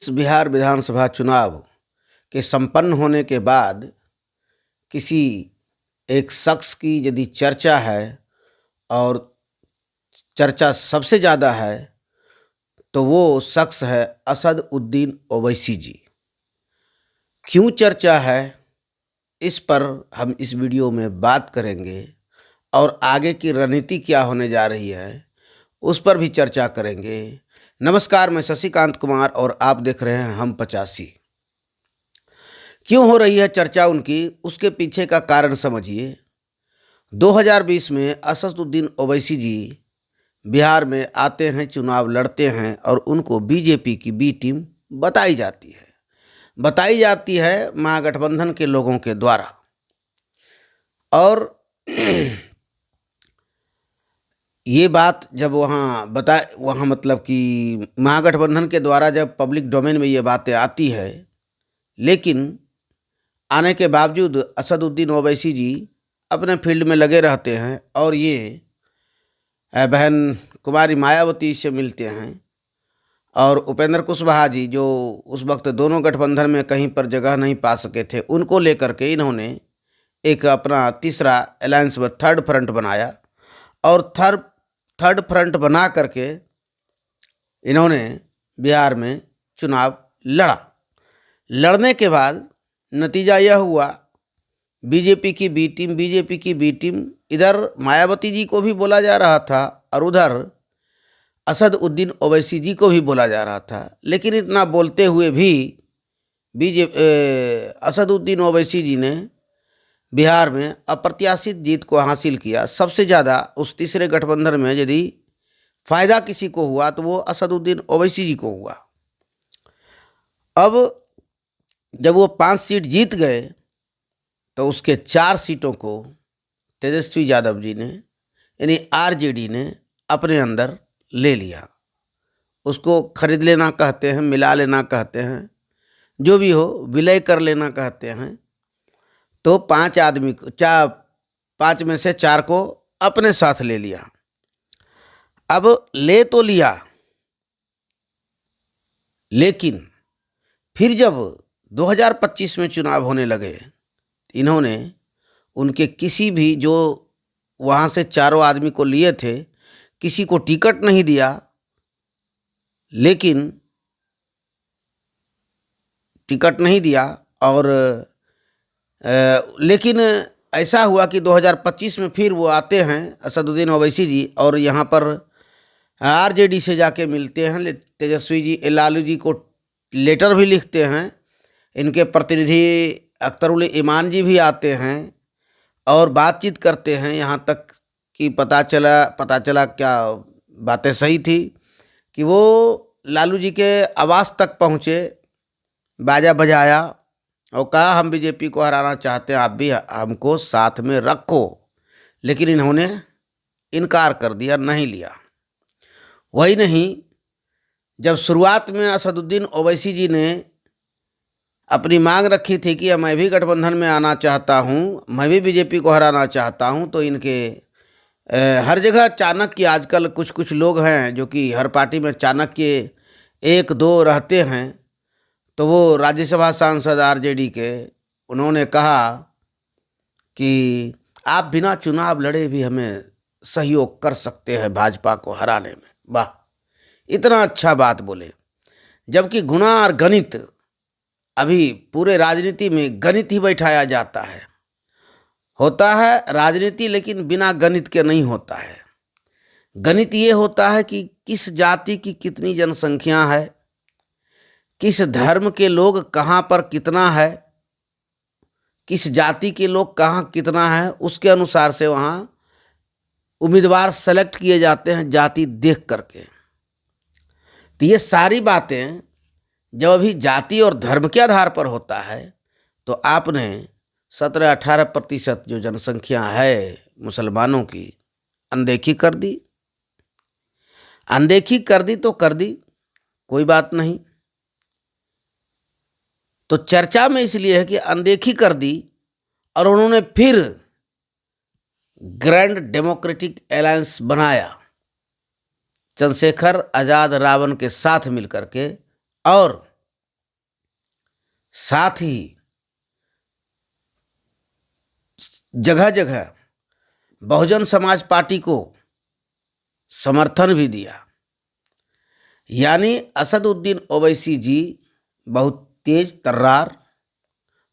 इस बिहार विधानसभा चुनाव के संपन्न होने के बाद किसी एक शख्स की यदि चर्चा है और चर्चा सबसे ज़्यादा है तो वो शख्स है असद उद्दीन ओवैसी जी। क्यों चर्चा है, इस पर हम इस वीडियो में बात करेंगे और आगे की रणनीति क्या होने जा रही है उस पर भी चर्चा करेंगे। नमस्कार, मैं शशिकांत कुमार और आप देख रहे हैं हम 85। क्यों हो रही है चर्चा उनकी, उसके पीछे का कारण समझिए। 2020 में असदुद्दीन ओवैसी जी बिहार में आते हैं, चुनाव लड़ते हैं और उनको बीजेपी की बी टीम बताई जाती है महागठबंधन के लोगों के द्वारा। और ये बात जब वहाँ मतलब कि महागठबंधन के द्वारा जब पब्लिक डोमेन में ये बातें आती है, लेकिन आने के बावजूद असदुद्दीन ओवैसी जी अपने फील्ड में लगे रहते हैं और ये बहन कुमारी मायावती से मिलते हैं और उपेंद्र कुशवाहा जी जो उस वक्त दोनों गठबंधन में कहीं पर जगह नहीं पा सके थे, उनको लेकर के इन्होंने एक अपना तीसरा अलायंस में थर्ड फ्रंट बनाया और थर्ड फ्रंट बना करके इन्होंने बिहार में चुनाव लड़ने के बाद नतीजा यह हुआ, बीजेपी की बी टीम इधर मायावती जी को भी बोला जा रहा था और उधर असद उद्दीन ओवैसी जी को भी बोला जा रहा था। लेकिन इतना बोलते हुए भी असद उद्दीन ओवैसी जी ने बिहार में अप्रत्याशित जीत को हासिल किया। सबसे ज़्यादा उस तीसरे गठबंधन में यदि फ़ायदा किसी को हुआ तो वो असदुद्दीन ओवैसी जी को हुआ। अब जब वो 5 सीट जीत गए तो उसके 4 सीटों को तेजस्वी यादव जी ने यानी आरजेडी ने अपने अंदर ले लिया। उसको खरीद लेना कहते हैं, मिला लेना कहते हैं, जो भी हो विलय कर लेना कहते हैं। तो 5 आदमी को 5 में से 4 को अपने साथ ले लिया। अब ले तो लिया, लेकिन फिर जब 2025 में चुनाव होने लगे, इन्होंने उनके किसी भी जो वहाँ से चारों आदमी को लिए थे किसी को टिकट नहीं दिया। लेकिन टिकट नहीं दिया और लेकिन ऐसा हुआ कि 2025 में फिर वो आते हैं असदुद्दीन ओवैसी जी और यहाँ पर आरजेडी से जाके मिलते हैं। तेजस्वी जी लालू जी को लेटर भी लिखते हैं। इनके प्रतिनिधि अख्तरुल ईमान जी भी आते हैं और बातचीत करते हैं। यहाँ तक कि पता चला क्या बातें सही थी कि वो लालू जी के आवास तक पहुँचे, बाजा बजाया और कहा हम बीजेपी को हराना चाहते हैं, आप भी हमको साथ में रखो। लेकिन इन्होंने इनकार कर दिया, नहीं लिया। वही नहीं, जब शुरुआत में असदुद्दीन ओवैसी जी ने अपनी मांग रखी थी कि मैं भी गठबंधन में आना चाहता हूँ, मैं भी बीजेपी को हराना चाहता हूँ, तो इनके हर जगह चाणक्य, आजकल कुछ लोग हैं जो कि हर पार्टी में चाणक्य 1-2 रहते हैं। तो वो राज्यसभा सांसद आरजेडी के, उन्होंने कहा कि आप बिना चुनाव लड़े भी हमें सहयोग कर सकते हैं भाजपा को हराने में। वाह, इतना अच्छा बात बोले। जबकि गुणा और गणित, अभी पूरे राजनीति में गणित ही बैठाया जाता है। होता है राजनीति, लेकिन बिना गणित के नहीं होता है। गणित ये होता है कि किस जाति की कितनी जनसंख्या है, किस धर्म के लोग कहाँ पर कितना है, किस जाति के लोग कहाँ कितना है, उसके अनुसार से वहाँ उम्मीदवार सेलेक्ट किए जाते हैं जाति देख करके। तो ये सारी बातें जब अभी जाति और धर्म के आधार पर होता है तो आपने 17-18% जो जनसंख्या है मुसलमानों की अनदेखी कर दी। तो कर दी, कोई बात नहीं। तो चर्चा में इसलिए है कि अनदेखी कर दी और उन्होंने फिर ग्रैंड डेमोक्रेटिक अलायंस बनाया चंद्रशेखर आज़ाद रावण के साथ मिलकर के, और साथ ही जगह जगह बहुजन समाज पार्टी को समर्थन भी दिया। यानी असदुद्दीन ओवैसी जी बहुत तेज तर्रार,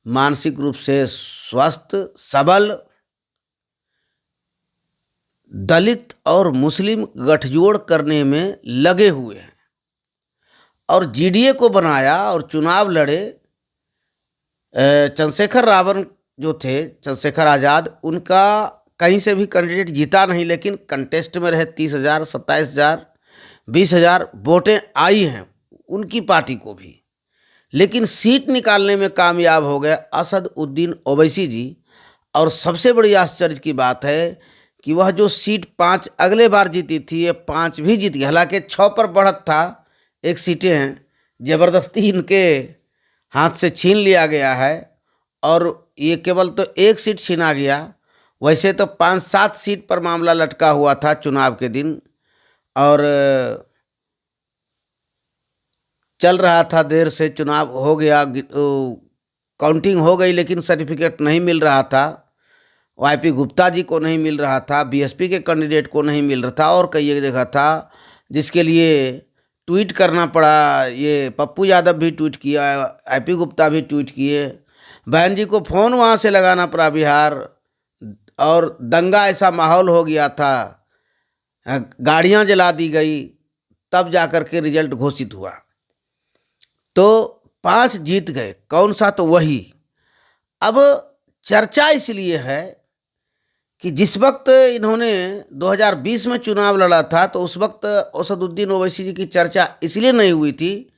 मानसिक रूप से स्वस्थ, सबल, दलित और मुस्लिम गठजोड़ करने में लगे हुए हैं और जीडीए को बनाया और चुनाव लड़े। चंद्रशेखर रावण जो थे, चंद्रशेखर आज़ाद, उनका कहीं से भी कैंडिडेट जीता नहीं, लेकिन कंटेस्ट में रहे। 30,000, 27,000, 20,000 वोटें आई हैं उनकी पार्टी को भी, लेकिन सीट निकालने में कामयाब हो गए असदुद्दीन ओवैसी जी। और सबसे बड़ी आश्चर्य की बात है कि वह जो सीट 5 अगले बार जीती थी, ये 5 भी जीत गई। हालांकि 6 पर बढ़त था, 1 सीटें हैं ज़बरदस्ती इनके हाथ से छीन लिया गया है और ये केवल तो 1 सीट छीना गया। वैसे तो 5-7 सीट पर मामला लटका हुआ था चुनाव के दिन और चल रहा था। देर से चुनाव हो गया, काउंटिंग हो गई, लेकिन सर्टिफिकेट नहीं मिल रहा था। वाईपी गुप्ता जी को नहीं मिल रहा था, बीएसपी के कैंडिडेट को नहीं मिल रहा था और कई एक जगह था, जिसके लिए ट्वीट करना पड़ा। ये पप्पू यादव भी ट्वीट किया, आईपी गुप्ता भी ट्वीट किए, बहन जी को फ़ोन वहाँ से लगाना पड़ा बिहार, और दंगा ऐसा माहौल हो गया था, गाड़ियाँ जला दी गई, तब जाकर के रिजल्ट घोषित हुआ। तो 5 जीत गए, कौन सा, तो वही। अब चर्चा इसलिए है कि जिस वक्त इन्होंने 2020 में चुनाव लड़ा था, तो उस वक्त असदुद्दीन ओवैसी जी की चर्चा इसलिए नहीं हुई थी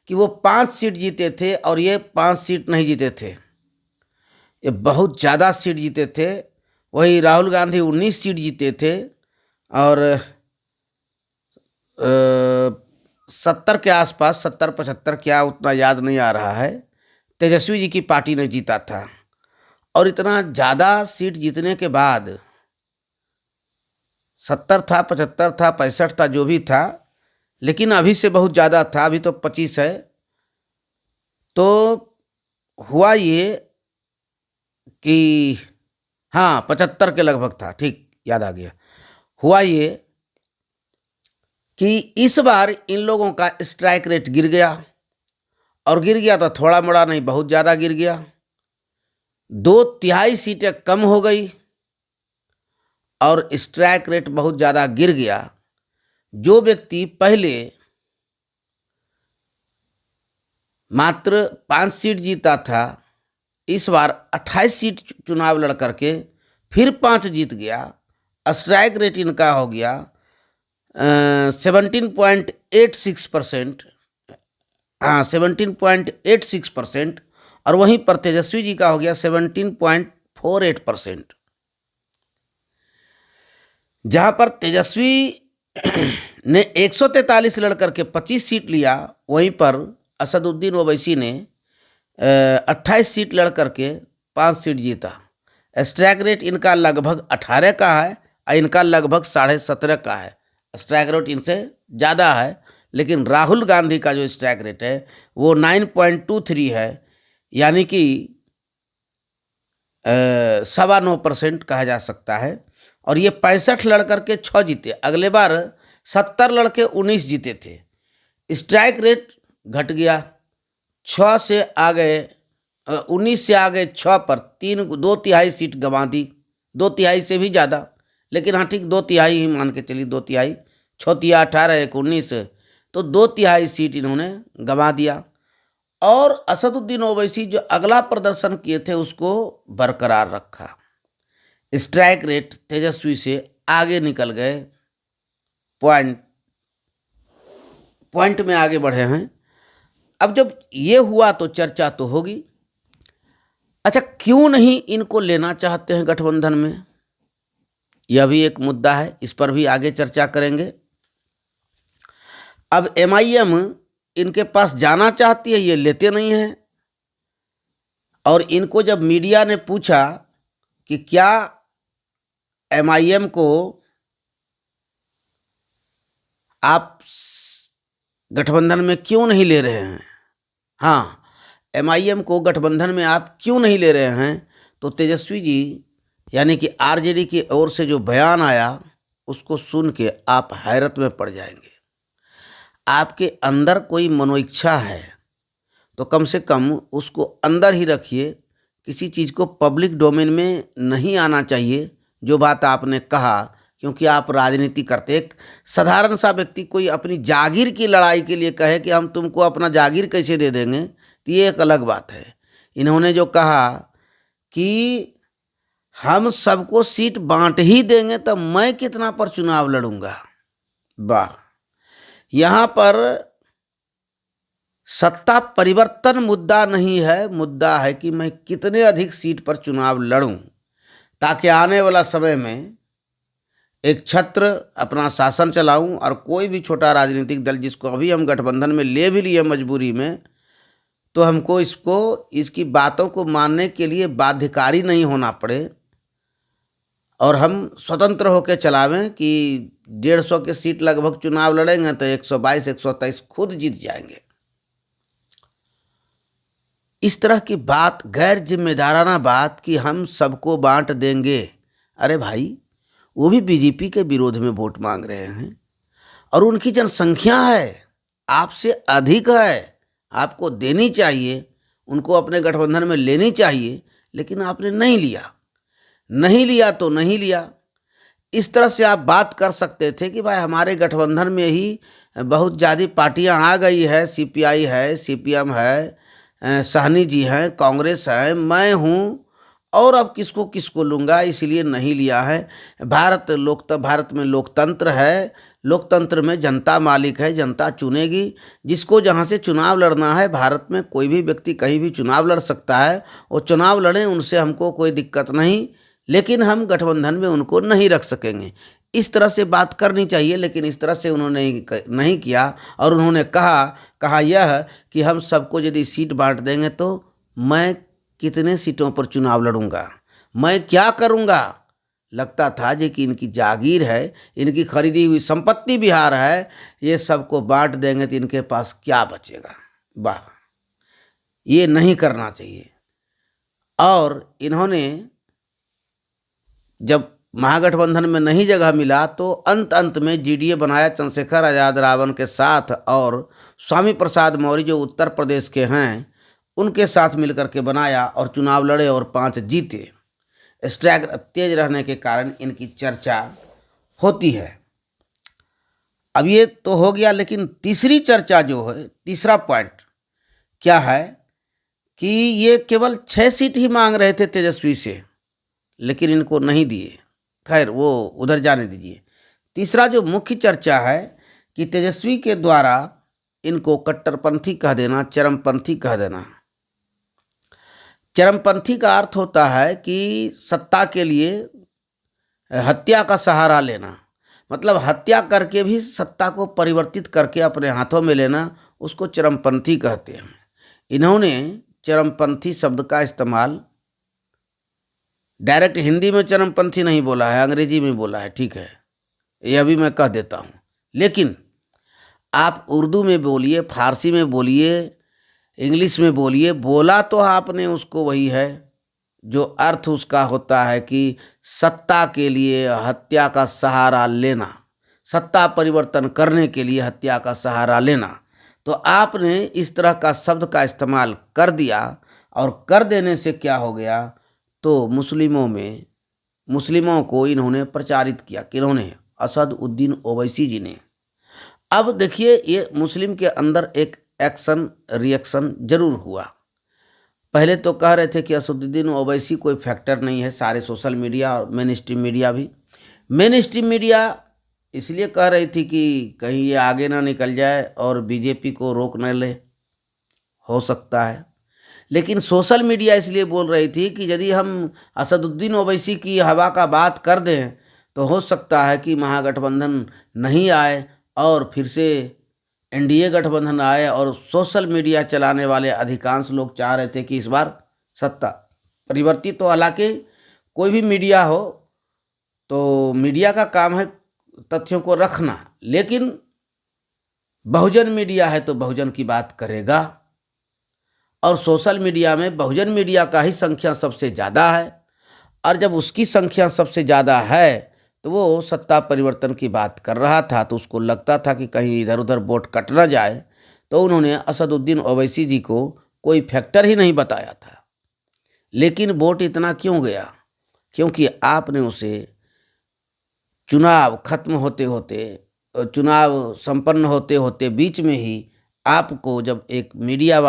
कि वो 5 सीट जीते थे और ये 5 सीट नहीं जीते थे, ये बहुत ज़्यादा सीट जीते थे। वही राहुल गांधी 19 सीट जीते थे और 70 के आसपास, 70-75 क्या, उतना याद नहीं आ रहा है, तेजस्वी जी की पार्टी ने जीता था। और इतना ज़्यादा सीट जीतने के बाद 70 था, 75 था, 65 था, जो भी था, लेकिन अभी से बहुत ज़्यादा था, अभी तो 25 है। तो हुआ ये कि हाँ, 75 के लगभग था, ठीक याद आ गया। हुआ ये कि इस बार इन लोगों का स्ट्राइक रेट गिर गया, और गिर गया तो थोड़ा मोड़ा नहीं, बहुत ज़्यादा गिर गया। 2/3 सीटें कम हो गई और स्ट्राइक रेट बहुत ज़्यादा गिर गया। जो व्यक्ति पहले मात्र 5 सीट जीता था, इस बार 28 सीट चुनाव लड़ करके फिर 5 जीत गया। स्ट्राइक रेट इनका हो गया 17.86%, हाँ 17.86%, और वहीं पर तेजस्वी जी का हो गया 17.48%। जहाँ पर तेजस्वी ने 143 लड़ करके 25 सीट लिया, वहीं पर असदुद्दीन ओवैसी ने 28 सीट लड़ करके 5 सीट जीता। स्ट्राइक रेट इनका लगभग 18 का है और इनका लगभग 17.5 का है। स्ट्राइक रेट इनसे ज़्यादा है, लेकिन राहुल गांधी का जो स्ट्राइक रेट है वो 9.23 है, यानी कि 9.25% कहा जा सकता है। और ये 65 लड़ करके 6 जीते। अगले बार 70 लड़के 19 जीते थे। स्ट्राइक रेट घट गया, 6 से आ गए, 19 से आ गए 6 पर, 2/3 सीट गंवा दी, 2/3 से भी ज़्यादा, लेकिन हाँ ठीक 2/3 ही मान के चलिए, 2/3, 6 18 1 19, तो 2/3 सीट इन्होंने गंवा दिया। और असदुद्दीन ओवैसी जो अगला प्रदर्शन किए थे उसको बरकरार रखा। स्ट्राइक रेट तेजस्वी से आगे निकल गए, पॉइंट में आगे बढ़े हैं। अब जब ये हुआ तो चर्चा तो होगी। अच्छा, क्यों नहीं इनको लेना चाहते हैं गठबंधन में, यह भी एक मुद्दा है, इस पर भी आगे चर्चा करेंगे। अब एमआईएम इनके पास जाना चाहती है, ये लेते नहीं हैं। और इनको जब मीडिया ने पूछा कि क्या एमआईएम को आप गठबंधन में क्यों नहीं ले रहे हैं, हाँ, एमआईएम को गठबंधन में आप क्यों नहीं ले रहे हैं, तो तेजस्वी जी यानी कि आरजेडी की ओर से जो बयान आया उसको सुन के आप हैरत में पड़ जाएंगे। आपके अंदर कोई मनोइच्छा है तो कम से कम उसको अंदर ही रखिए, किसी चीज़ को पब्लिक डोमेन में नहीं आना चाहिए। जो बात आपने कहा, क्योंकि आप राजनीति करते, एक साधारण सा व्यक्ति कोई अपनी जागीर की लड़ाई के लिए कहे कि हम तुमको अपना जागीर कैसे दे देंगे, तो ये एक अलग बात है। इन्होंने जो कहा कि हम सबको सीट बांट ही देंगे तो मैं कितना पर चुनाव लड़ूंगा, वाह। यहाँ पर सत्ता परिवर्तन मुद्दा नहीं है, मुद्दा है कि मैं कितने अधिक सीट पर चुनाव लड़ूं, ताकि आने वाला समय में एक छत्र अपना शासन चलाऊं और कोई भी छोटा राजनीतिक दल जिसको अभी हम गठबंधन में ले भी लिए मजबूरी में, तो हमको इसकी बातों को मानने के लिए बाध्यकारी नहीं होना पड़े और हम स्वतंत्र होकर चलावें कि 150 के सीट लगभग चुनाव लड़ेंगे तो 122 123 खुद जीत जाएंगे। इस तरह की बात, गैर जिम्मेदाराना बात कि हम सबको बांट देंगे। अरे भाई, वो भी बीजेपी के विरोध में वोट मांग रहे हैं और उनकी जनसंख्या है, आपसे अधिक है, आपको देनी चाहिए, उनको अपने गठबंधन में लेनी चाहिए, लेकिन आपने नहीं लिया। नहीं लिया तो नहीं लिया। इस तरह से आप बात कर सकते थे कि भाई हमारे गठबंधन में ही बहुत ज़्यादा पार्टियां आ गई है, सीपीआई है, सीपीएम है, सहनी जी हैं, कांग्रेस है, मैं हूँ, और अब किसको किसको लूँगा, इसलिए नहीं लिया है। भारत में लोकतंत्र है, लोकतंत्र में जनता मालिक है, जनता चुनेगी जिसको जहाँ से चुनाव लड़ना है। भारत में कोई भी व्यक्ति कहीं भी चुनाव लड़ सकता है, वो चुनाव लड़ें, उनसे हमको कोई दिक्कत नहीं, लेकिन हम गठबंधन में उनको नहीं रख सकेंगे। इस तरह से बात करनी चाहिए, लेकिन इस तरह से उन्होंने नहीं किया। और उन्होंने कहा यह कि हम सबको यदि सीट बांट देंगे तो मैं कितने सीटों पर चुनाव लड़ूंगा, मैं क्या करूंगा। लगता था जी कि इनकी जागीर है, इनकी खरीदी हुई संपत्ति बिहार है, ये सबको बांट देंगे तो इनके पास क्या बचेगा। वाह, ये नहीं करना चाहिए। और इन्होंने जब महागठबंधन में नहीं जगह मिला तो अंत में जीडीए बनाया चंद्रशेखर आज़ाद रावण के साथ, और स्वामी प्रसाद मौर्य जो उत्तर प्रदेश के हैं उनके साथ मिलकर के बनाया और चुनाव लड़े और 5 जीते। स्ट्राइक तेज रहने के कारण इनकी चर्चा होती है। अब ये तो हो गया, लेकिन तीसरी चर्चा जो है, तीसरा पॉइंट क्या है कि ये केवल 6 सीट ही मांग रहे थे तेजस्वी से, लेकिन इनको नहीं दिए। खैर, वो उधर जाने दीजिए। तीसरा जो मुख्य चर्चा है कि तेजस्वी के द्वारा इनको कट्टरपंथी कह देना, चरमपंथी कह देना। चरमपंथी का अर्थ होता है कि सत्ता के लिए हत्या का सहारा लेना, मतलब हत्या करके भी सत्ता को परिवर्तित करके अपने हाथों में लेना, उसको चरमपंथी कहते हैं। इन्होंने चरमपंथी शब्द का इस्तेमाल डायरेक्ट हिंदी में चरमपंथी नहीं बोला है, अंग्रेजी में बोला है, ठीक है, यह भी मैं कह देता हूँ। लेकिन आप उर्दू में बोलिए, फारसी में बोलिए, इंग्लिश में बोलिए, बोला तो आपने उसको वही है जो अर्थ उसका होता है कि सत्ता के लिए हत्या का सहारा लेना, सत्ता परिवर्तन करने के लिए हत्या का सहारा लेना। तो आपने इस तरह का शब्द का इस्तेमाल कर दिया, और कर देने से क्या हो गया, तो मुस्लिमों को इन्होंने प्रचारित किया। किन्होंने? असदुद्दीन ओवैसी जी ने। अब देखिए, ये मुस्लिम के अंदर एक एक्शन रिएक्शन जरूर हुआ। पहले तो कह रहे थे कि असदुद्दीन ओवैसी कोई फैक्टर नहीं है, सारे सोशल मीडिया और मेन स्ट्रीम मीडिया इसलिए कह रही थी कि कहीं ये आगे ना निकल जाए और बीजेपी को रोक न ले, हो सकता है। लेकिन सोशल मीडिया इसलिए बोल रही थी कि यदि हम असदुद्दीन ओवैसी की हवा का बात कर दें तो हो सकता है कि महागठबंधन नहीं आए और फिर से एनडीए गठबंधन आए। और सोशल मीडिया चलाने वाले अधिकांश लोग चाह रहे थे कि इस बार सत्ता परिवर्तित। तो हालांकि कोई भी मीडिया हो तो मीडिया का काम है तथ्यों को रखना, लेकिन बहुजन मीडिया है तो बहुजन की बात करेगा। और सोशल मीडिया में बहुजन मीडिया का ही संख्या सबसे ज़्यादा है। और जब उसकी संख्या सबसे ज़्यादा है तो वो सत्ता परिवर्तन की बात कर रहा था, तो उसको लगता था कि कहीं इधर उधर वोट कट ना जाए, तो उन्होंने असदुद्दीन ओवैसी जी को कोई फैक्टर ही नहीं बताया था। लेकिन वोट इतना क्यों गया? क्योंकि आपने उसे चुनाव खत्म होते होते, चुनाव संपन्न होते होते बीच में ही आपको जब एक मीडिया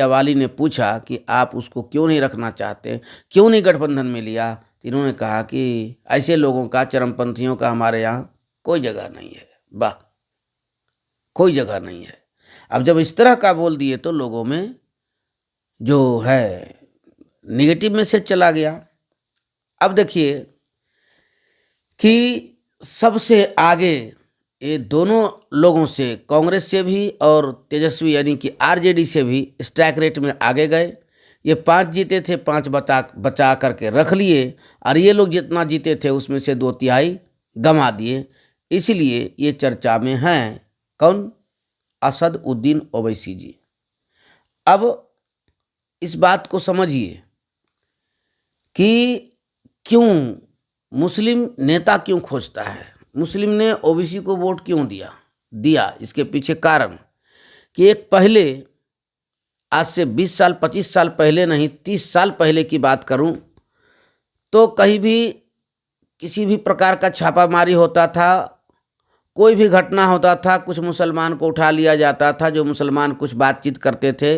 वाली ने पूछा कि आप उसको क्यों नहीं रखना चाहते, क्यों नहीं गठबंधन में लिया, तो इन्होंने कहा कि ऐसे लोगों का, चरमपंथियों का हमारे यहाँ कोई जगह नहीं है। वाह, कोई जगह नहीं है। अब जब इस तरह का बोल दिए तो लोगों में जो है निगेटिव मैसेज चला गया। अब देखिए कि सबसे आगे ये दोनों लोगों से, कांग्रेस से भी और तेजस्वी यानी कि आरजेडी से भी स्ट्राइक रेट में आगे गए। ये 5 जीते थे, 5 बचा करके रख लिए, और ये लोग जितना जीते थे उसमें से 2/3 गंवा दिए। इसलिए ये चर्चा में हैं। कौन? असदुद्दीन ओवैसी जी। अब इस बात को समझिए कि क्यों मुस्लिम नेता क्यों खोजता है, मुस्लिम ने ओबीसी को वोट क्यों दिया। इसके पीछे कारण कि एक पहले, आज से 20 साल 25 साल पहले नहीं, 30 साल पहले की बात करूं तो कहीं भी किसी भी प्रकार का छापामारी होता था, कोई भी घटना होता था, कुछ मुसलमान को उठा लिया जाता था। जो मुसलमान कुछ बातचीत करते थे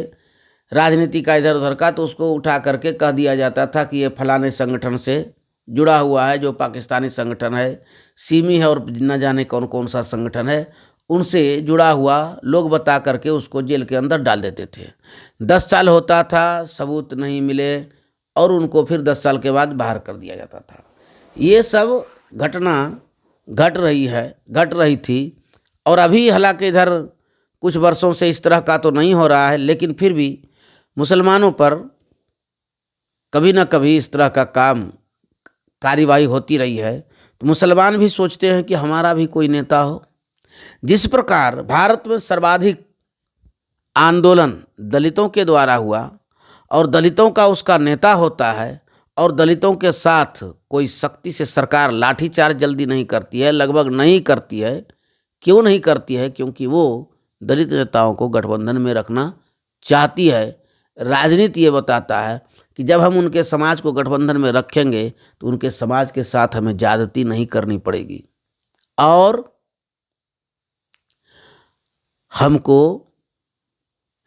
राजनीति का इधर उधर का, तो उसको उठा करके कह दिया जाता था कि ये फलाने संगठन से जुड़ा हुआ है, जो पाकिस्तानी संगठन है, सिमी है और न जाने कौन कौन सा संगठन है, उनसे जुड़ा हुआ लोग बता करके उसको जेल के अंदर डाल देते थे। 10 साल होता था, सबूत नहीं मिले, और उनको फिर 10 साल के बाद बाहर कर दिया जाता था। ये सब घटना घट रही थी। और अभी हालांकि इधर कुछ वर्षों से इस तरह का तो नहीं हो रहा है, लेकिन फिर भी मुसलमानों पर कभी ना कभी इस तरह का कार्यवाही होती रही है। तो मुसलमान भी सोचते हैं कि हमारा भी कोई नेता हो। जिस प्रकार भारत में सर्वाधिक आंदोलन दलितों के द्वारा हुआ, और दलितों का उसका नेता होता है, और दलितों के साथ कोई सख्ती से सरकार लाठीचार्ज जल्दी नहीं करती है, लगभग नहीं करती है। क्यों नहीं करती है? क्योंकि वो दलित नेताओं को गठबंधन में रखना चाहती है। राजनीति ये बताता है कि जब हम उनके समाज को गठबंधन में रखेंगे तो उनके समाज के साथ हमें ज्यादती नहीं करनी पड़ेगी, और हमको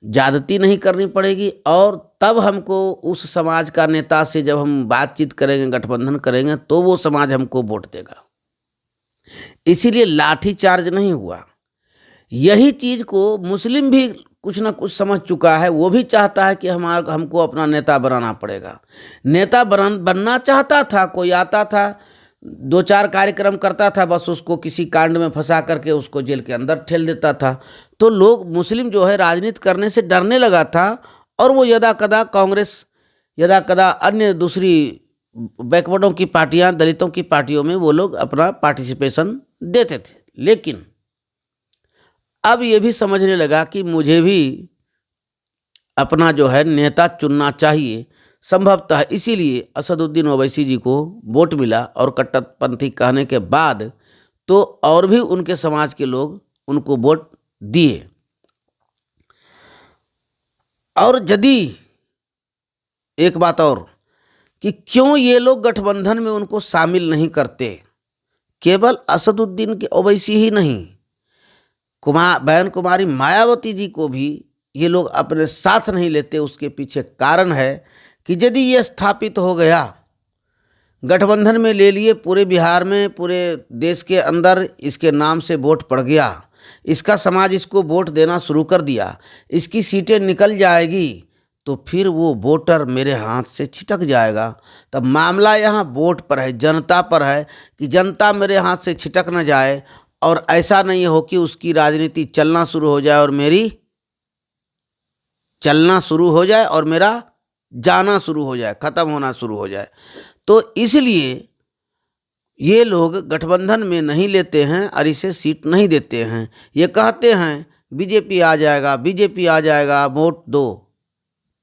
ज्यादती नहीं करनी पड़ेगी, और तब हमको उस समाज का नेता से जब हम बातचीत करेंगे, गठबंधन करेंगे, तो वो समाज हमको वोट देगा। इसीलिए लाठीचार्ज नहीं हुआ। यही चीज को मुस्लिम भी कुछ ना कुछ समझ चुका है। वो भी चाहता है कि हमको अपना नेता बनाना पड़ेगा। नेता बनना चाहता था, कोई आता था, 2-4 कार्यक्रम करता था, बस उसको किसी कांड में फंसा करके उसको जेल के अंदर ठेल देता था। तो लोग, मुस्लिम जो है, राजनीति करने से डरने लगा था, और वो यदा कदा कांग्रेस, यदा कदा अन्य दूसरी बैकवर्डों की पार्टियां, दलितों की पार्टियों में वो लोग अपना पार्टिसिपेशन देते थे। लेकिन अब ये भी समझने लगा कि मुझे भी अपना जो है नेता चुनना चाहिए संभवतः। इसीलिए असदुद्दीन ओवैसी जी को वोट मिला, और कट्टरपंथी कहने के बाद तो और भी उनके समाज के लोग उनको वोट दिए। और यदि एक बात और कि क्यों ये लोग गठबंधन में उनको शामिल नहीं करते, केवल असदुद्दीन के ओवैसी ही नहीं, बहन कुमारी मायावती जी को भी ये लोग अपने साथ नहीं लेते। उसके पीछे कारण है कि यदि ये स्थापित हो गया, गठबंधन में ले लिए, पूरे बिहार में, पूरे देश के अंदर इसके नाम से वोट पड़ गया, इसका समाज इसको वोट देना शुरू कर दिया, इसकी सीटें निकल जाएगी, तो फिर वो वोटर मेरे हाथ से छिटक जाएगा। तब मामला यहाँ वोट पर है, जनता पर है, कि जनता मेरे हाथ से छिटक न जाए, और ऐसा नहीं हो कि उसकी राजनीति चलना शुरू हो जाए और मेरी चलना शुरू हो जाए और मेरा जाना शुरू हो जाए, खत्म होना शुरू हो जाए। तो इसलिए ये लोग गठबंधन में नहीं लेते हैं और इसे सीट नहीं देते हैं। ये कहते हैं बीजेपी आ जाएगा, बीजेपी आ जाएगा, वोट दो।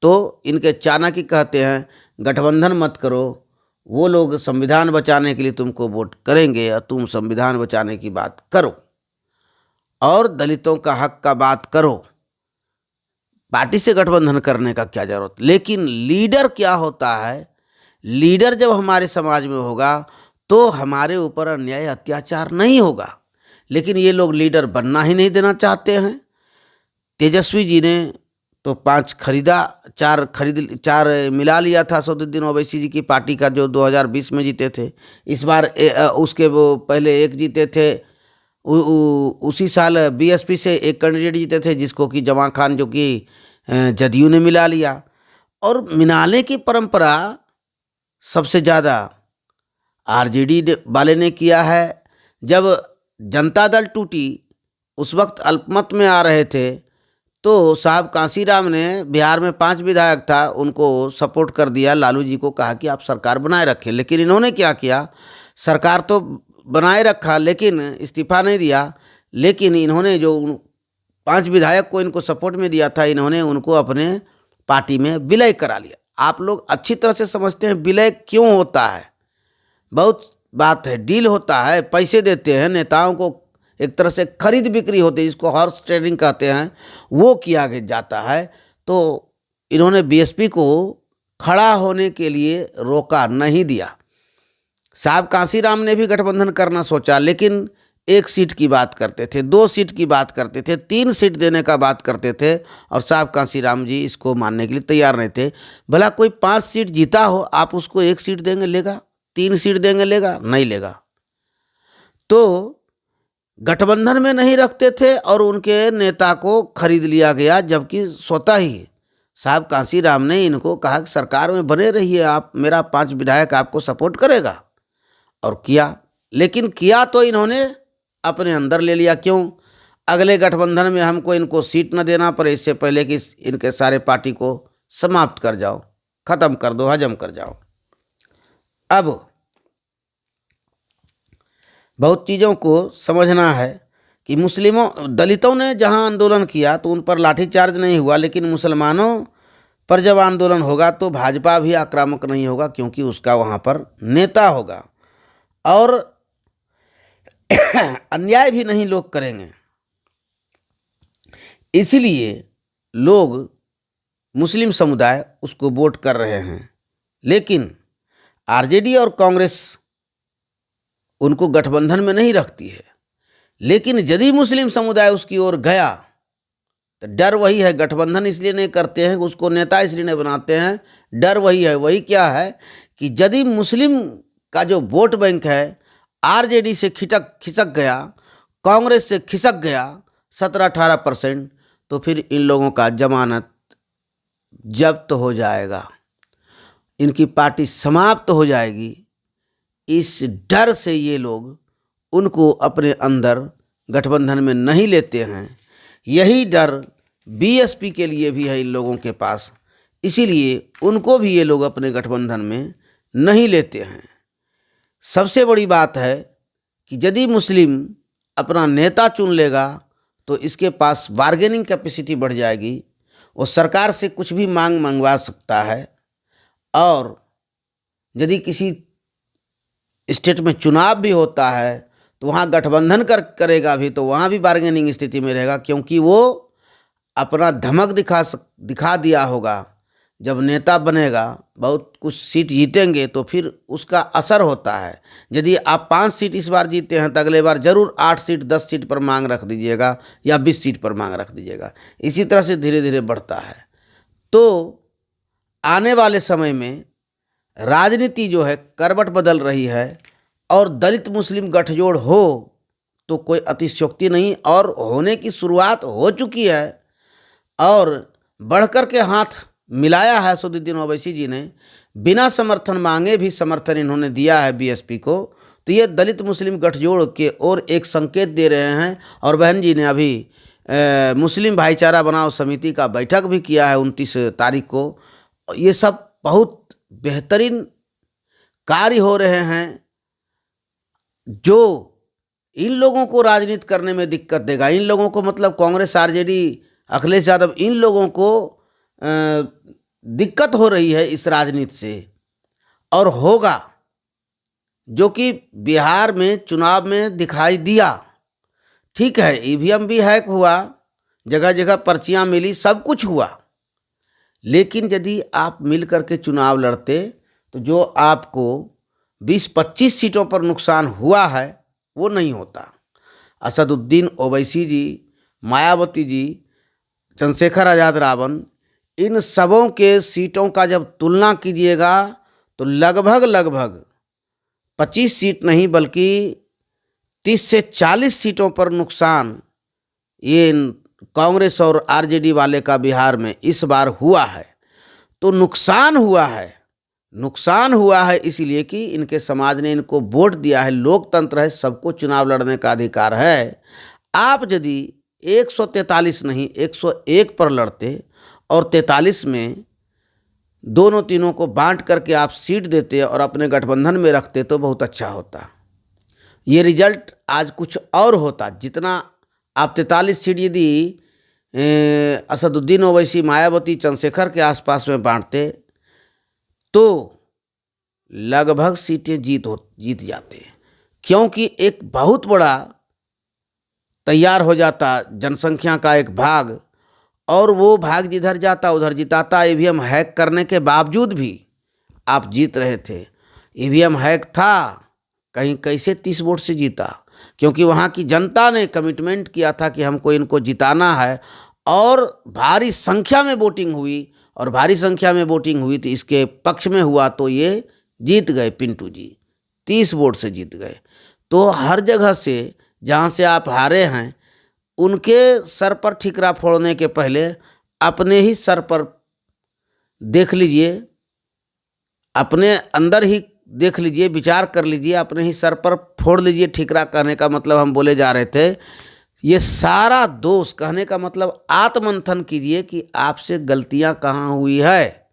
तो इनके चाणक्य कहते हैं गठबंधन मत करो, वो लोग संविधान बचाने के लिए तुमको वोट करेंगे और तुम संविधान बचाने की बात करो और दलितों का हक का बात करो। पार्टी से गठबंधन करने का क्या जरूरत। लेकिन लीडर क्या होता है, लीडर जब हमारे समाज में होगा तो हमारे ऊपर अन्याय अत्याचार नहीं होगा। लेकिन ये लोग लीडर बनना ही नहीं देना चाहते हैं। तेजस्वी जी ने तो 5 खरीदा, 4 मिला लिया था असदुद्दीन ओवैसी जी की पार्टी का, जो 2020 में जीते थे। इस बार उसके वो पहले 1 जीते थे, उसी साल बीएसपी से 1 कैंडिडेट जीते थे जिसको कि जमा खान, जो कि जदयू ने मिला लिया। और मिलाने की परंपरा सबसे ज़्यादा आरजेडी वाले ने किया है। जब जनता दल टूटी उस वक्त अल्पमत में आ रहे थे तो साहब कांसीराम ने, बिहार में 5 विधायक था, उनको सपोर्ट कर दिया। लालू जी को कहा कि आप सरकार बनाए रखें। लेकिन इन्होंने क्या किया, सरकार तो बनाए रखा लेकिन इस्तीफा नहीं दिया। लेकिन इन्होंने जो 5 विधायक को इनको सपोर्ट में दिया था, इन्होंने उनको अपने पार्टी में विलय करा लिया। आप लोग अच्छी तरह से समझते हैं विलय क्यों होता है। बहुत बात है, डील होता है, पैसे देते हैं नेताओं को, एक तरह से खरीद बिक्री होती है जिसको हॉर्स ट्रेडिंग कहते हैं, वो किया जाता है। तो इन्होंने बीएसपी को खड़ा होने के लिए रोका नहीं दिया। साहब कांसीराम ने भी गठबंधन करना सोचा, लेकिन 1 सीट की बात करते थे, 2 सीट की बात करते थे, 3 सीट देने का बात करते थे और साहब कांसीराम जी इसको मानने के लिए तैयार नहीं थे। भला कोई 5 सीट जीता हो, आप उसको 1 सीट देंगे लेगा, 3 सीट देंगे लेगा, नहीं लेगा। तो गठबंधन में नहीं रखते थे और उनके नेता को खरीद लिया गया, जबकि स्वतः ही साहब कांसीराम ने इनको कहा कि सरकार में बने रहिए आप, मेरा 5 विधायक आपको सपोर्ट करेगा, और किया। लेकिन किया तो इन्होंने अपने अंदर ले लिया। क्यों? अगले गठबंधन में हमको इनको सीट न देना पड़े, इससे पहले कि इनके सारे पार्टी को समाप्त कर जाओ, ख़त्म कर दो, हजम कर जाओ। अब बहुत चीज़ों को समझना है कि दलितों ने जहां आंदोलन किया तो उन पर लाठीचार्ज नहीं हुआ, लेकिन मुसलमानों पर जब आंदोलन होगा तो भाजपा भी आक्रामक नहीं होगा, क्योंकि उसका वहां पर नेता होगा और अन्याय भी नहीं लोग करेंगे। इसलिए लोग, मुस्लिम समुदाय उसको वोट कर रहे हैं। लेकिन आरजेडी और कांग्रेस उनको गठबंधन में नहीं रखती है। लेकिन यदि मुस्लिम समुदाय उसकी ओर गया तो डर वही है, गठबंधन इसलिए नहीं करते हैं, उसको नेता इसलिए नहीं बनाते हैं, डर वही है। वही क्या है कि यदि मुस्लिम का जो वोट बैंक है आरजेडी से खिसक गया, कांग्रेस से खिसक गया 17-18%, तो फिर इन लोगों का जमानत जब्त हो जाएगा, इनकी पार्टी समाप्त हो जाएगी। इस डर से ये लोग उनको अपने अंदर गठबंधन में नहीं लेते हैं। यही डर बीएसपी के लिए भी है इन लोगों के पास, इसीलिए उनको भी ये लोग अपने गठबंधन में नहीं लेते हैं। सबसे बड़ी बात है कि यदि मुस्लिम अपना नेता चुन लेगा तो इसके पास बार्गेनिंग कैपेसिटी बढ़ जाएगी, वो सरकार से कुछ भी मंगवा सकता है। और यदि किसी स्टेट में चुनाव भी होता है तो वहाँ गठबंधन करेगा भी, तो वहाँ भी बार्गेनिंग स्थिति में रहेगा, क्योंकि वो अपना धमक दिखा दिया होगा। जब नेता बनेगा, बहुत कुछ सीट जीतेंगे तो फिर उसका असर होता है। यदि आप 5 सीट इस बार जीते हैं तो अगले बार जरूर 8 सीट 10 सीट पर मांग रख दीजिएगा या 20 सीट पर मांग रख दीजिएगा। इसी तरह से धीरे धीरे बढ़ता है। तो आने वाले समय में राजनीति जो है करवट बदल रही है और दलित मुस्लिम गठजोड़ हो तो कोई अतिशयोक्ति नहीं, और होने की शुरुआत हो चुकी है और बढ़कर के हाथ मिलाया है। असदुद्दीन ओवैसी जी ने बिना समर्थन मांगे भी समर्थन इन्होंने दिया है बीएसपी को। तो ये दलित मुस्लिम गठजोड़ के और एक संकेत दे रहे हैं। और बहन जी ने अभी मुस्लिम भाईचारा बनाओ समिति का बैठक भी किया है 29 तारीख को। ये सब बहुत बेहतरीन कार्य हो रहे हैं जो इन लोगों को राजनीति करने में दिक्कत देगा। इन लोगों को मतलब कांग्रेस, आरजेडी, अखिलेश यादव, इन लोगों को दिक्कत हो रही है इस राजनीति से और होगा, जो कि बिहार में चुनाव में दिखाई दिया। ठीक है, ईवीएम भी हैक हुआ, जगह जगह पर्चियां मिली, सब कुछ हुआ, लेकिन यदि आप मिल करके चुनाव लड़ते तो जो आपको 20-25 सीटों पर नुकसान हुआ है वो नहीं होता। असदुद्दीन ओवैसी जी, मायावती जी, चंद्रशेखर आज़ाद रावण, इन सबों के सीटों का जब तुलना कीजिएगा तो लगभग 25 सीट नहीं बल्कि 30 से 40 सीटों पर नुकसान ये कांग्रेस और आरजेडी वाले का बिहार में इस बार हुआ है। तो नुकसान हुआ है इसलिए कि इनके समाज ने इनको वोट दिया है, लोकतंत्र है, सबको चुनाव लड़ने का अधिकार है। आप यदि 143 नहीं 101 पर लड़ते और 43 में दोनों तीनों को बांट करके आप सीट देते और अपने गठबंधन में रखते तो बहुत अच्छा होता। ये रिजल्ट आज कुछ और होता। जितना आप 43 सीट यदि असदुद्दीन ओवैसी, मायावती, चंद्रशेखर के आसपास में बांटते तो लगभग सीटें जीत जाते, क्योंकि एक बहुत बड़ा तैयार हो जाता जनसंख्या का एक भाग, और वो भाग जिधर जाता उधर जिताता। ईवीएम हैक करने के बावजूद भी आप जीत रहे थे। ईवीएम हैक था, कहीं कैसे 30 वोट से जीता, क्योंकि वहाँ की जनता ने कमिटमेंट किया था कि हमको इनको जिताना है, और भारी संख्या में वोटिंग हुई, और भारी संख्या में वोटिंग हुई तो इसके पक्ष में हुआ तो ये जीत गए। पिंटू जी 30 वोट से जीत गए। तो हर जगह से जहाँ से आप हारे हैं उनके सर पर ठिकरा फोड़ने के पहले अपने ही सर पर देख लीजिए, अपने अंदर ही देख लीजिए, विचार कर लीजिए, अपने ही सर पर फोड़ लीजिए ठिकरा। कहने का मतलब हम बोले जा रहे थे, ये सारा दोष, कहने का मतलब आत्ममंथन कीजिए कि आपसे गलतियां कहाँ हुई है,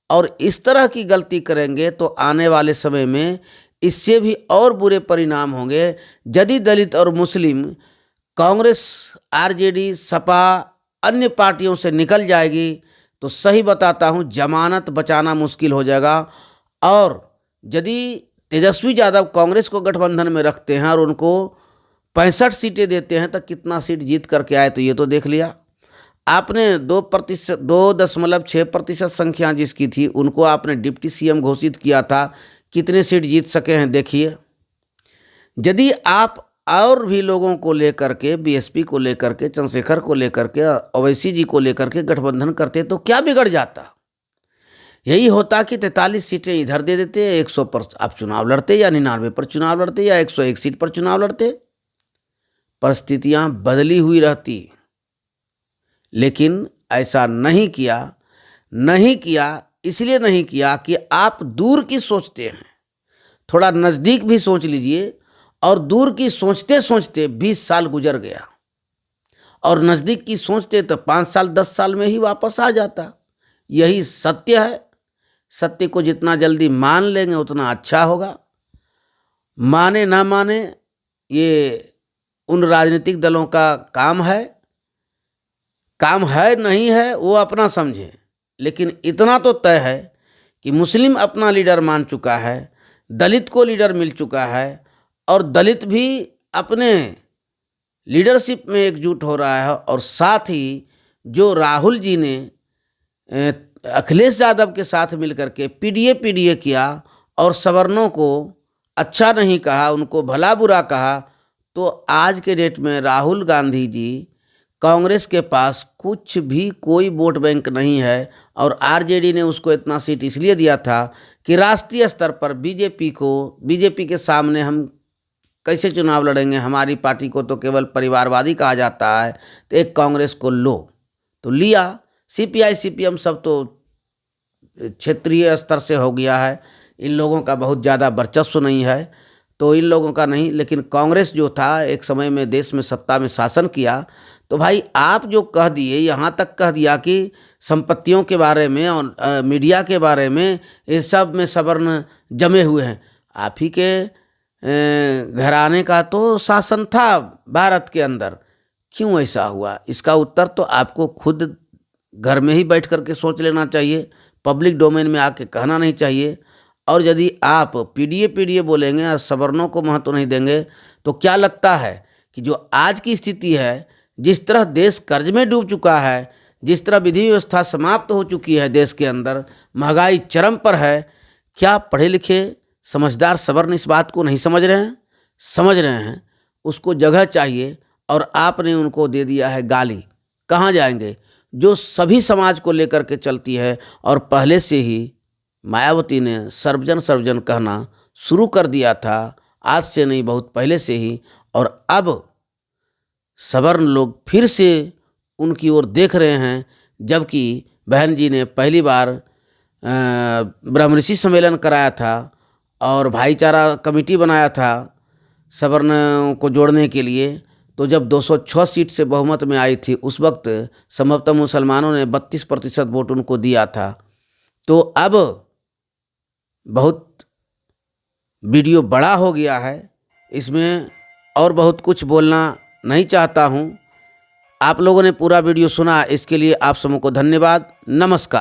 और इस तरह की गलती करेंगे तो आने वाले समय में इससे भी और बुरे परिणाम होंगे। यदि दलित और मुस्लिम कांग्रेस, आरजेडी, सपा, अन्य पार्टियों से निकल जाएगी तो सही बताता हूँ जमानत बचाना मुश्किल हो जाएगा। और यदि तेजस्वी यादव कांग्रेस को गठबंधन में रखते हैं और उनको 65 सीटें देते हैं तो कितना सीट जीत करके आए, तो ये तो देख लिया आपने। 2.6% संख्या जिसकी थी उनको आपने डिप्टी सीएम घोषित किया था, कितने सीट जीत सके हैं देखिए। यदि आप और भी लोगों को लेकर के, बीएसपी को लेकर के, चंद्रशेखर को लेकर के, ओवैसी जी को लेकर के गठबंधन करते तो क्या बिगड़ जाता। यही होता कि 43 सीटें इधर दे देते, 100 पर आप चुनाव लड़ते, या 99 पर चुनाव लड़ते, या 101 सीट पर चुनाव लड़ते। परिस्थितियां बदली हुई रहती, लेकिन ऐसा नहीं किया। इसलिए नहीं किया कि आप दूर की सोचते हैं। थोड़ा नज़दीक भी सोच लीजिए, और दूर की सोचते सोचते 20 साल गुजर गया, और नज़दीक की सोचते तो 5 साल 10 साल में ही वापस आ जाता। यही सत्य है। सत्य को जितना जल्दी मान लेंगे उतना अच्छा होगा। माने ना माने ये उन राजनीतिक दलों का काम है नहीं है वो अपना समझें, लेकिन इतना तो तय है कि मुस्लिम अपना लीडर मान चुका है, दलित को लीडर मिल चुका है, और दलित भी अपने लीडरशिप में एकजुट हो रहा है। और साथ ही जो राहुल जी ने अखिलेश यादव के साथ मिलकर के पीडीए किया और सवर्णों को अच्छा नहीं कहा, उनको भला बुरा कहा, तो आज के डेट में राहुल गांधी जी, कांग्रेस के पास कुछ भी कोई वोट बैंक नहीं है। और आरजेडी ने उसको इतना सीट इसलिए दिया था कि राष्ट्रीय स्तर पर बीजेपी के सामने हम कैसे चुनाव लड़ेंगे, हमारी पार्टी को तो केवल परिवारवादी कहा जाता है, तो एक कांग्रेस को लो, तो लिया। सीपीआई सीपीएम सब तो क्षेत्रीय स्तर से हो गया है, इन लोगों का बहुत ज़्यादा वर्चस्व नहीं है, तो इन लोगों का नहीं। लेकिन कांग्रेस जो था एक समय में देश में सत्ता में शासन किया, तो भाई आप जो कह दिए, यहाँ तक कह दिया कि संपत्तियों के बारे में और मीडिया के बारे में, ये सब में सवर्ण जमे हुए हैं। आप ही के घराने का तो शासन था भारत के अंदर, क्यों ऐसा हुआ? इसका उत्तर तो आपको खुद घर में ही बैठ कर के सोच लेना चाहिए, पब्लिक डोमेन में आके कहना नहीं चाहिए। और यदि आप पीडीए बोलेंगे और सवर्णों को महत्व नहीं देंगे तो क्या लगता है कि जो आज की स्थिति है, जिस तरह देश कर्ज में डूब चुका है, जिस तरह विधि व्यवस्था समाप्त हो चुकी है देश के अंदर, महंगाई चरम पर है, क्या पढ़े लिखे समझदार सवर्ण इस बात को नहीं समझ रहे हैं? समझ रहे हैं। उसको जगह चाहिए और आपने उनको दे दिया है गाली। कहाँ जाएंगे? जो सभी समाज को लेकर के चलती है और पहले से ही मायावती ने सर्वजन कहना शुरू कर दिया था, आज से नहीं बहुत पहले से ही। और अब सवर्ण लोग फिर से उनकी ओर देख रहे हैं, जबकि बहन जी ने पहली बार ब्रह्मऋषि सम्मेलन कराया था और भाईचारा कमेटी बनाया था सवर्ण को जोड़ने के लिए। तो जब 206 सीट से बहुमत में आई थी, उस वक्त संभवतः मुसलमानों ने 32% वोट उनको दिया था। तो अब बहुत वीडियो बड़ा हो गया है, इसमें और बहुत कुछ बोलना नहीं चाहता हूँ। आप लोगों ने पूरा वीडियो सुना, इसके लिए आप सबों को धन्यवाद। नमस्कार।